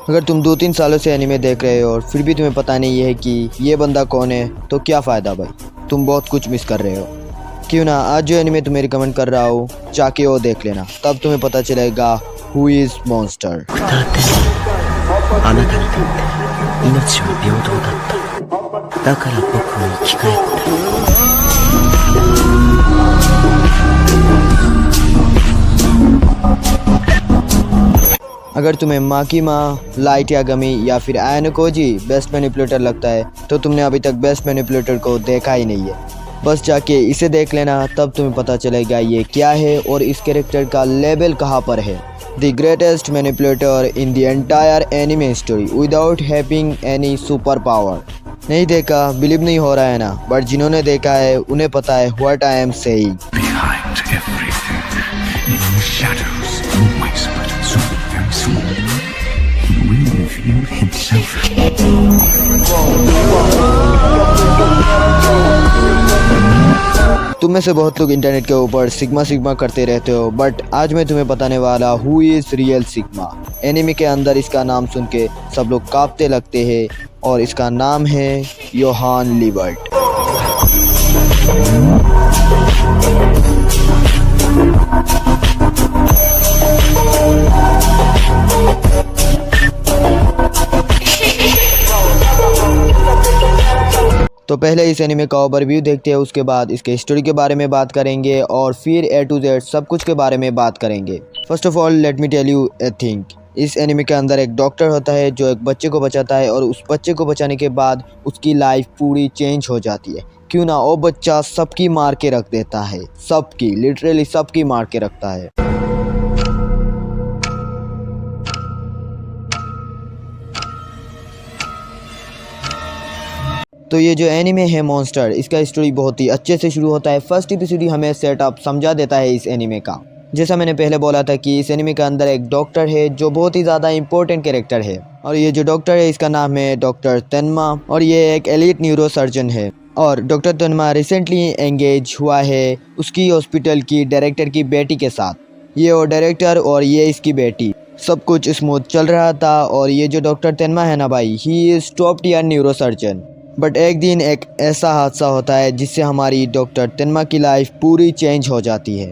अगर तुम 2-3 सालों से एनिमे देख रहे हो और फिर भी तुम्हें पता नहीं है कि ये बंदा कौन है तो क्या फ़ायदा भाई, तुम बहुत कुछ मिस कर रहे हो। क्यों ना आज जो एनिमे तुम्हें रिकमेंड कर रहा हूँ जाके वो देख लेना, तब तुम्हें पता चलेगा हु इज़ मॉन्स्टर। あなたにとって命は平等だった。だから僕は生き返った。 अगर तुम्हें माकीमा, लाइट यागमी या फिर आयानोकोजी बेस्ट मैनिपुलेटर लगता है तो तुमने अभी तक बेस्ट मैनिपुलेटर को देखा ही नहीं है। बस जाके इसे देख लेना, तब तुम्हें पता चलेगा ये क्या है और इस कैरेक्टर का लेवल कहाँ पर है। The greatest manipulator in the entire anime story without having any super power. नहीं देखा, बिलीव नहीं हो रहा है ना, बट जिन्होंने देखा है उन्हें पता है व्हाट आई एम सेइंग। तुम में से बहुत लोग इंटरनेट के ऊपर सिग्मा सिग्मा करते रहते हो, बट आज मैं तुम्हें बताने वाला who is real sigma. Anime के अंदर इसका नाम सुन के सब लोग कांपते लगते हैं और इसका नाम है योहान लिबर्ट। तो पहले इस एनिमे का ओवरव्यू देखते हैं, उसके बाद इसके स्टोरी के बारे में बात करेंगे और फिर A to Z सब कुछ के बारे में बात करेंगे। First of all let me tell you a thing. इस एनिमे के अंदर एक डॉक्टर होता है जो एक बच्चे को बचाता है और उस बच्चे को बचाने के बाद उसकी लाइफ पूरी चेंज हो जाती है। क्यों ना वो बच्चा सबकी मार के रख देता है, सबकी, लिटरली सबकी मार के रखता है। तो ये जो एनिमे है मॉन्स्टर, इसका स्टोरी बहुत ही अच्छे से शुरू होता है। फर्स्ट एपिसोड हमें सेटअप समझा देता है इस एनिमे का। जैसा मैंने पहले बोला था कि इस एनिमे के अंदर एक डॉक्टर है जो बहुत ही ज़्यादा इंपॉर्टेंट कैरेक्टर है, और ये जो डॉक्टर है इसका नाम है डॉक्टर तेनमा, और ये एक एलीट न्यूरो सर्जन है। और डॉक्टर तेनमा रिसेंटली एंगेज हुआ है उसकी हॉस्पिटल की डायरेक्टर की बेटी के साथ। ये वो डायरेक्टर और ये इसकी बेटी, सब कुछ स्मूथ चल रहा था। और ये जो डॉक्टर तेनमा है ना भाई, he is top tier neuro surgeon. But एक दिन एक ऐसा हादसा होता है जिससे हमारी डॉक्टर तेनमा की लाइफ पूरी चेंज हो जाती है।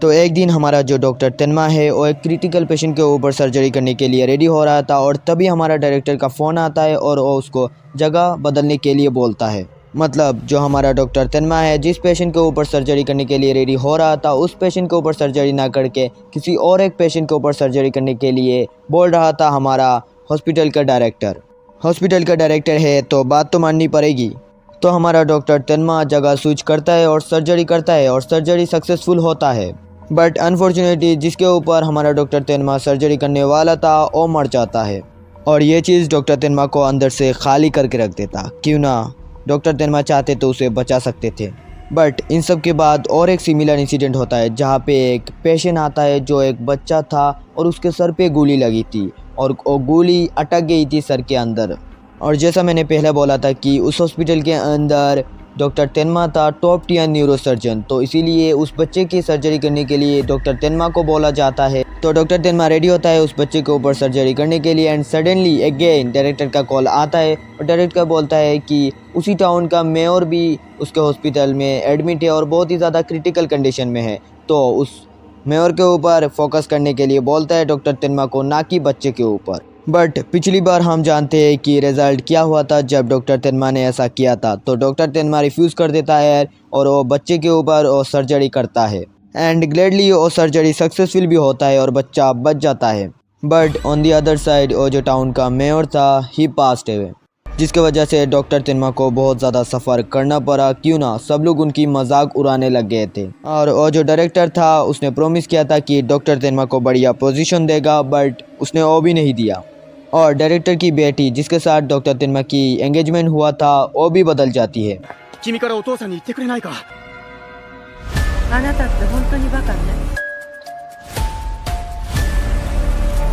तो एक दिन हमारा जो डॉक्टर तेनमा है वो एक क्रिटिकल पेशेंट के ऊपर सर्जरी करने के लिए रेडी हो रहा था, और तभी हमारा डायरेक्टर का फ़ोन आता है और वो उसको जगह बदलने के लिए बोलता है। मतलब जो हमारा डॉक्टर तेनमा है जिस पेशेंट के ऊपर सर्जरी करने के लिए रेडी हो रहा था, उस पेशेंट के ऊपर सर्जरी ना करके किसी और एक पेशेंट के ऊपर सर्जरी करने के लिए बोल रहा था हमारा हॉस्पिटल का डायरेक्टर। हॉस्पिटल का डायरेक्टर है तो बात तो माननी पड़ेगी। तो हमारा डॉक्टर तेनमा जगह स्विच करता है और सर्जरी करता है, और सर्जरी सक्सेसफुल होता है। बट अनफॉर्चुनेटली जिसके ऊपर हमारा डॉक्टर तेनमा सर्जरी करने वाला था वो मर जाता है, और ये चीज़ डॉक्टर तेनमा को अंदर से खाली करके रख देता। क्यों ना डॉक्टर तेनमा चाहते तो उसे बचा सकते थे। बट इन सब के बाद और एक सिमिलर इंसिडेंट होता है जहाँ पे एक पेशेंट आता है जो एक बच्चा था और उसके सर पे गोली लगी थी, और वो गोली अटक गई थी सर के अंदर। और जैसा मैंने पहले बोला था कि उस हॉस्पिटल के अंदर डॉक्टर तेनमा था टॉप टियर न्यूरो सर्जन, तो इसीलिए उस बच्चे की सर्जरी करने के लिए डॉक्टर तेनमा को बोला जाता है। तो डॉक्टर तेनमा रेडी होता है उस बच्चे के ऊपर सर्जरी करने के लिए, एंड सडनली अगेन डायरेक्टर का कॉल आता है और डायरेक्टर बोलता है कि उसी टाउन का मेयर भी उसके हॉस्पिटल में एडमिट है और बहुत ही ज़्यादा क्रिटिकल कंडीशन में है। तो उस मेयर के ऊपर फोकस करने के लिए बोलता है डॉक्टर तेनमा को, ना कि बच्चे के ऊपर। बट पिछली बार हम जानते हैं कि रिज़ल्ट क्या हुआ था जब डॉक्टर तेनमा ने ऐसा किया था। तो डॉक्टर तेनमा रिफ्यूज़ कर देता है और वो बच्चे के ऊपर वो सर्जरी करता है, एंड ग्लैडली वो सर्जरी सक्सेसफुल भी होता है और बच्चा बच जाता है। But on the other side वो जो टाउन का मेयर था ही पास्ड अवे, जिसकी वजह से डॉक्टर तेनमा को बहुत ज़्यादा सफ़र करना पड़ा। क्यों ना सब लोग उनकी मजाक उड़ाने लग गए थे। और वो जो डायरेक्टर था उसने प्रॉमिस किया था कि डॉक्टर तेनमा को बढ़िया पोजीशन देगा, बट उसने वो भी नहीं दिया। और डायरेक्टर की बेटी जिसके साथ डॉक्टर तेनमा की एंगेजमेंट हुआ था वो भी बदल जाती है।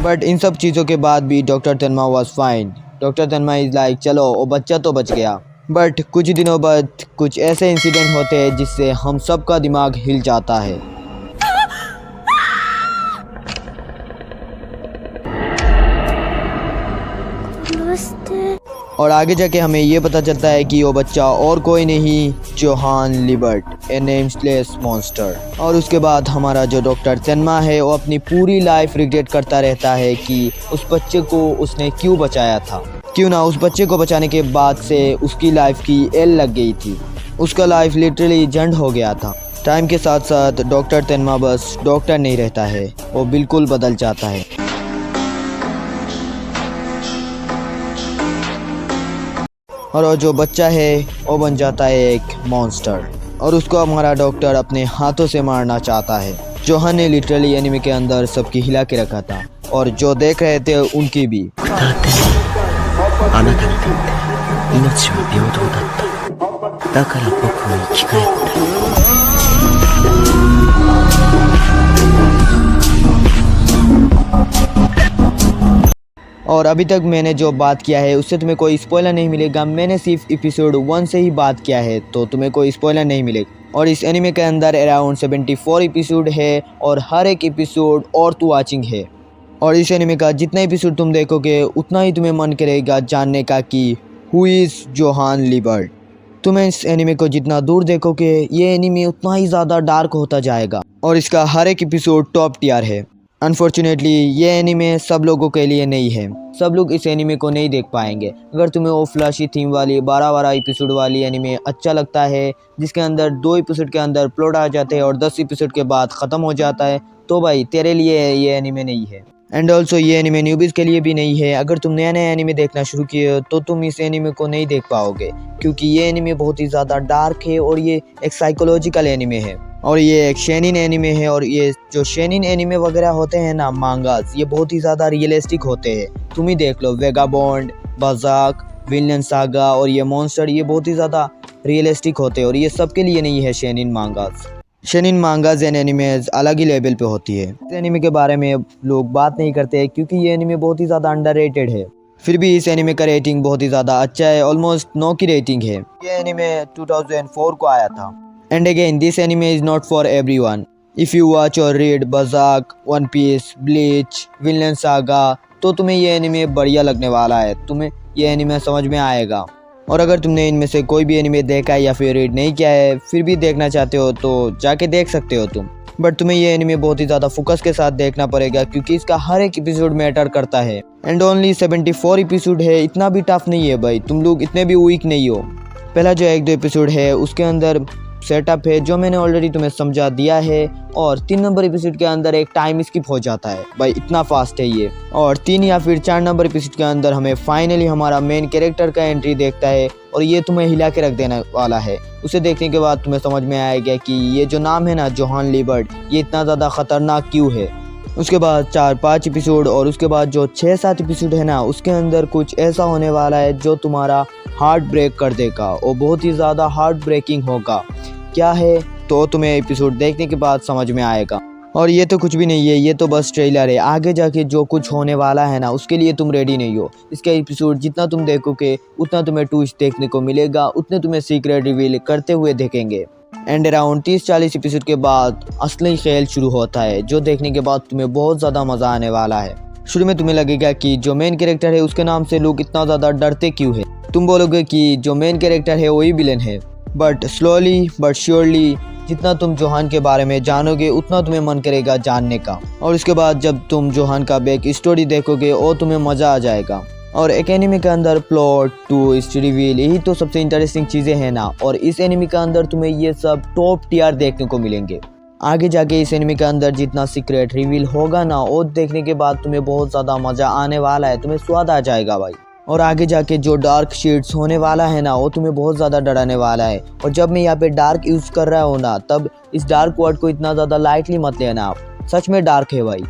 बट इन सब चीज़ों के बाद भी डॉक्टर तेनमा वॉज फाइन। डॉक्टर तेनमा इज़ लाइक चलो वो बच्चा तो बच गया। बट कुछ दिनों बाद कुछ ऐसे इंसिडेंट होते हैं जिससे हम सब का दिमाग हिल जाता है। नमस्ते। और आगे जाके हमें ये पता चलता है कि वो बच्चा और कोई नहीं जोहान लिबर्ट, ए नेमलेस मॉन्स्टर। और उसके बाद हमारा जो डॉक्टर तेनमा है वो अपनी पूरी लाइफ रिग्रेट करता रहता है कि उस बच्चे को उसने क्यों बचाया था। क्यों ना उस बच्चे को बचाने के बाद से उसकी लाइफ की एल लग गई थी, उसका लाइफ लिटरली जंड हो गया था। टाइम के साथ साथ डॉक्टर तेनमा बस डॉक्टर नहीं रहता है, वो बिल्कुल बदल जाता है। और वो जो बच्चा है वो बन जाता है एक मॉन्स्टर और उसको हमारा डॉक्टर अपने हाथों से मारना चाहता है। जोहान ने लिटरली एनिमे के अंदर सबकी हिला के रखा था और जो देख रहे थे उनकी भी। あなたにとって命は平等だった。だから僕は生き返った。 और अभी तक मैंने जो बात किया है उससे तुम्हें कोई स्पॉइलर नहीं मिलेगा। मैंने सिर्फ एपिसोड 1 से ही बात किया है तो तुम्हें कोई स्पॉइलर नहीं मिलेगा। और इस एनिमे के अंदर अराउंड 74 एपिसोड है और हर एक एपिसोड और टू वाचिंग है। और इस एनिमे का जितना एपिसोड तुम देखोगे उतना ही तुम्हें मन करेगा जानने का कि हु इज़ जोहान लिबर्ट। तुम्हें इस एनिमे को जितना दूर देखोगे ये एनिमे उतना ही ज़्यादा डार्क होता जाएगा और इसका हर एक एपिसोड टॉप टियर है। अनफॉर्चुनेटली ये एनिमे सब लोगों के लिए नहीं है, सब लोग इस एनिमे को नहीं देख पाएंगे। अगर तुम्हें वो फ्लैशी थीम वाली 12 एपिसोड वाली एनिमे अच्छा लगता है जिसके अंदर 2 एपिसोड के अंदर प्लॉट आ जाते हैं और 10 एपिसोड के बाद ख़त्म हो जाता है, तो भाई तेरे लिए ये एनिमे नहीं है। एंड ऑल्सो ये एनिमे न्यूबीज़ के लिए भी नहीं है। अगर तुम नया नया एनिमे देखना शुरू किए तो तुम इस एनिमे को नहीं देख पाओगे क्योंकि ये एनिमे बहुत ही ज़्यादा डार्क है और ये एक साइकोलॉजिकल एनिमे है और ये एक शेनिन एनिमे है। और ये जो शेनिन एनिमे वगैरह होते हैं ना मांगास, ये बहुत ही ज़्यादा रियलिस्टिक होते हैं। तुम ही देख लो वेगाबॉन्ड, बजाक, विनलैंड सागा और ये मॉन्स्टर, ये बहुत ही ज़्यादा रियलिस्टिक होते हैं और ये सबके लिए नहीं है शेनिन मांगास। शेनिन मांगास एंड एनिमेज अलग ही लेवल पे होती है। इस एनिमे के बारे में लोग बात नहीं करते क्योंकि ये एनिमे बहुत ही ज़्यादा अंडररेटेड है। फिर भी इस एनिमे का रेटिंग बहुत ही ज़्यादा अच्छा है, ऑलमोस्ट 9 की रेटिंग है। ये एनिमे 2004 को आया था। And again, this anime is not for everyone. If you watch or read Berserk, One Piece, Bleach, Vinland Saga, तो तुम्हें ये एनिमे बढ़िया लगने वाला है, तुम्हें ये एनिमे समझ में आएगा। और अगर तुमने इनमें से कोई भी एनिमे देखा है या फिर रीड नहीं किया है फिर भी देखना चाहते हो तो जाके देख सकते हो तुम। बट तुम्हें ये एनिमे बहुत ही ज़्यादा फोकस के साथ देखना पड़ेगा क्योंकि इसका हर एक एपिसोड मैटर करता है। एंड ओनली 74 एपिसोड है, इतना भी टफ नहीं है भाई, तुम लोग इतने भी वीक नहीं हो। पहला जो 1-2 एपिसोड है उसके अंदर सेटअप है जो मैंने ऑलरेडी तुम्हें समझा दिया है और 3 नंबर एपिसोड के अंदर एक टाइम स्किप हो जाता है भाई, इतना फास्ट है ये। और 3 या फिर 4 नंबर एपिसोड के अंदर हमें फाइनली हमारा मेन कैरेक्टर का एंट्री देखता है और ये तुम्हें हिला के रख देने वाला है। उसे देखने के बाद तुम्हें समझ में आएगा कि ये जो नाम है ना जोहान लिबर्ट, ये इतना ज़्यादा ख़तरनाक क्यों है। उसके बाद 4-5 एपिसोड और उसके बाद जो 6-7 एपिसोड है ना उसके अंदर कुछ ऐसा होने वाला है जो तुम्हारा हार्ट ब्रेक कर देगा और बहुत ही ज़्यादा हार्ट ब्रेकिंग होगा। क्या है तो तुम्हें एपिसोड देखने के बाद समझ में आएगा। और ये तो कुछ भी नहीं है, ये तो बस ट्रेलर है। आगे जाके जो कुछ होने वाला है ना उसके लिए तुम रेडी नहीं हो। इसका एपिसोड जितना तुम देखोगे उतना तुम्हें ट्विस्ट देखने को मिलेगा, उतने तुम्हें सीक्रेट रिवील करते हुए देखेंगे। एंड अराउंड 30-40 एपिसोड के बाद असली खेल शुरू होता है जो देखने के बाद तुम्हें बहुत ज़्यादा मज़ा आने वाला है। शुरू में तुम्हें लगेगा कि जो मेन कैरेक्टर है उसके नाम से लोग इतना ज़्यादा डरते क्यों है। तुम बोलोगे कि जो मेन कैरेक्टर है वही विलन है, बट स्लोली बट श्योरली जितना तुम जोहान के बारे में जानोगे उतना तुम्हें मन करेगा जानने का। और उसके बाद जब तुम जोहान का बैक स्टोरी देखोगे और तुम्हें मज़ा आ जाएगा। और एक एनिमे के अंदर प्लॉट, ट्विस्ट, रिवील, यही तो सबसे इंटरेस्टिंग चीज़ें हैं ना। और इस एनिमे के अंदर तुम्हें ये सब टॉप टियर देखने को मिलेंगे। आगे जाके इस एनिमे के अंदर जितना सीक्रेट रिवील होगा ना वो देखने के बाद तुम्हें बहुत ज़्यादा मज़ा आने वाला है, तुम्हें स्वाद आ जाएगा भाई। और आगे जाके जो डार्क शेड्स होने वाला है ना वो तुम्हें बहुत ज़्यादा डराने वाला है। और जब मैं यहाँ पे डार्क यूज़ कर रहा हूँ ना तब इस डार्क वर्ड को इतना ज़्यादा लाइटली मत लेना आप, सच में डार्क है भाई।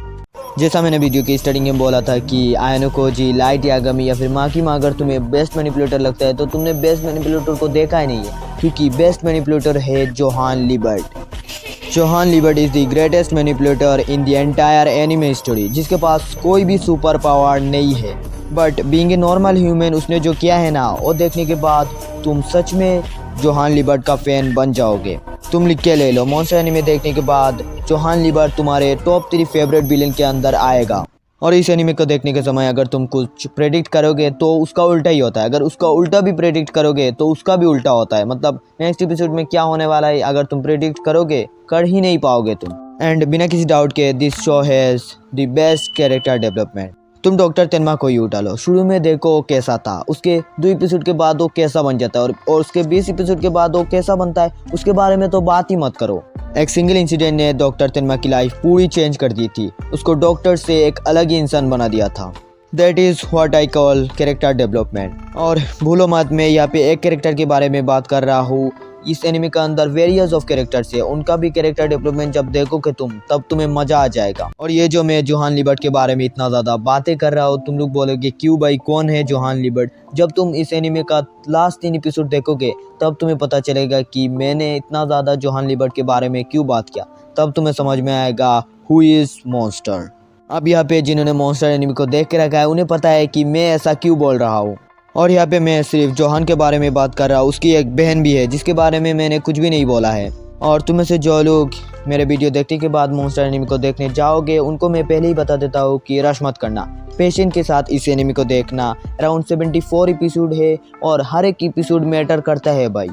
जैसा मैंने वीडियो की स्टार्टिंग में बोला था कि आयनोकोजी, लाइट यागमी या फिर माकीमा अगर तुम्हें बेस्ट मैनिपुलेटर लगता है तो तुमने बेस्ट मैनिपुलेटर को देखा ही नहीं है क्योंकि बेस्ट मैनिपुलेटर है Johan Liebert. Johan Liebert is the greatest manipulator in the entire anime story जिसके पास कोई भी सुपर पावर नहीं है। But being a normal human उसने जो किया है ना वो देखने के बाद तुम सच में जोहान लिबर्ट का फैन बन जाओगे। तुम लिख के ले लो, मॉन्स्टर एनिमे देखने के बाद जोहान लिबर्ट तुम्हारे टॉप 3 फेवरेट विलेन के अंदर आएगा। और इस एनिमे को देखने के समय अगर तुम कुछ प्रेडिक्ट करोगे तो उसका उल्टा ही होता है, अगर उसका उल्टा भी प्रेडिक्ट करोगे तो उसका भी उल्टा होता है। मतलब नेक्स्ट एपिसोड में क्या होने वाला है अगर तुम प्रेडिक्ट करोगे कर ही नहीं पाओगे तुम। एंड बिना किसी डाउट के this show has the best character development. तुम डॉक्टर तेनमा को ही उठा लो, शुरू में देखो कैसा था, उसके 2 एपिसोड के बाद वो कैसा बन जाता है और उसके 20 एपिसोड के बाद वो कैसा बनता है उसके बारे में तो बात ही मत करो। एक सिंगल इंसिडेंट ने डॉक्टर तेनमा की लाइफ पूरी चेंज कर दी थी, उसको डॉक्टर से एक अलग ही इंसान बना दिया था। That is what I call character development. और भूलो मत, मैं यहाँ पे एक कैरेक्टर के बारे में बात कर रहा हूँ। इस एनिमे के अंदर वेरियस ऑफ कैरेक्टर्स है, उनका भी कैरेक्टर डेवलपमेंट जब देखोगे तुम तब तुम्हें मज़ा आ जाएगा। और ये जो मैं जोहान लिबर्ट के बारे में इतना ज़्यादा बातें कर रहा हूँ, तुम लोग बोलोगे क्यों भाई, कौन है जोहान लिबर्ट? जब तुम इस एनिमे का लास्ट 3 एपिसोड देखोगे तब तुम्हें पता चलेगा कि मैंने इतना ज़्यादा जोहान लिबर्ट के बारे में क्यों बात किया। तब तुम्हें समझ में आएगा हु इज़ मॉन्स्टर। अब यहाँ पे जिन्होंने मॉन्स्टर एनिमे को देख के रखा है उन्हें पता है कि मैं ऐसा क्यों बोल रहा हूँ। और यहाँ पे मैं सिर्फ जोहान के बारे में बात कर रहा हूँ, उसकी एक बहन भी है जिसके बारे में मैंने कुछ भी नहीं बोला है। और तुम में से जो लोग मेरे वीडियो देखने के बाद मॉन्स्टर एनिमे को देखने जाओगे उनको मैं पहले ही बता देता हूँ कि रश मत करना, पेशेंस के साथ इस एनिमे को देखना। अराउंड 74 एपिसोड है और हर एक एपिसोड मैटर करता है भाई।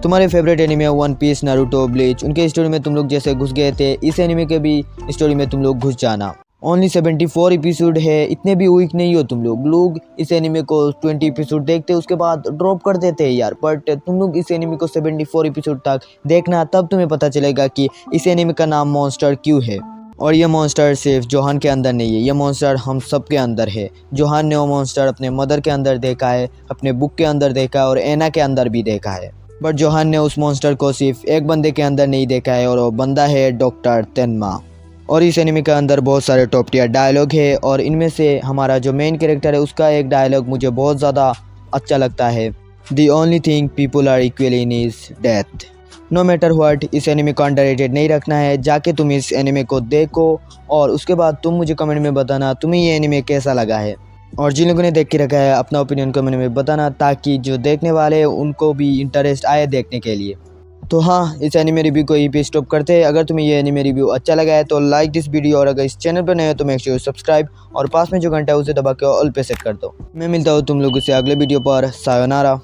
तुम्हारे favourite anime One Piece, Naruto, Bleach, उनके स्टोरी में तुम लोग जैसे घुस गए थे, इस एनिमे के भी स्टोरी में तुम लोग घुस जाना। ओनली 74 एपिसोड है, इतने भी वीक नहीं हो तुम लोग इस एनिमे को 20 एपिसोड देखते उसके बाद ड्रॉप कर देते हैं यार। बट तुम लोग इस एनिमे को 74 एपिसोड तक देखना, तब तुम्हें पता चलेगा कि इस एनिमे का नाम मॉन्स्टर क्यों है। और ये मॉन्स्टर सिर्फ जोहान के अंदर नहीं है, ये मॉन्स्टर हम सब के अंदर है। जोहान ने वो मॉन्स्टर अपने मदर के अंदर देखा है, अपने बुक के अंदर देखा है और एना के अंदर भी देखा है। बट जोहान ने उस मॉन्स्टर को सिर्फ एक बंदे के अंदर नहीं देखा है और वो बंदा है डॉक्टर तेनमा। और इस एनिमे के अंदर बहुत सारे टॉप टियर डायलॉग है और इनमें से हमारा जो मेन कैरेक्टर है उसका एक डायलॉग मुझे बहुत ज़्यादा अच्छा लगता है। The only thing people are equal in is death. No matter what, इस एनिमे को अंडररेटेड नहीं रखना है। जाके तुम इस एनिमे को देखो और उसके बाद तुम मुझे कमेंट में बताना तुम्हें ये एनिमे कैसा लगा है। और जिन लोगों ने देख के रखा है अपना ओपिनियन कमेंट में बताना, ताकि जो देखने वाले हैं उनको भी इंटरेस्ट आए देखने के लिए। तो हाँ, इस एनिमे रिव्यू को यहीं पे स्टॉप करते हैं। अगर तुम्हें ये एनिमे रिव्यू अच्छा लगा है तो लाइक दिस वीडियो, और अगर इस चैनल पर नए हो तो मेक श्योर सब्सक्राइब और पास में जो घंटा है उसे दबा के ऑल पे सेट कर दो। मैं मिलता हूँ तुम लोगों से अगले वीडियो पर। सायोनारा।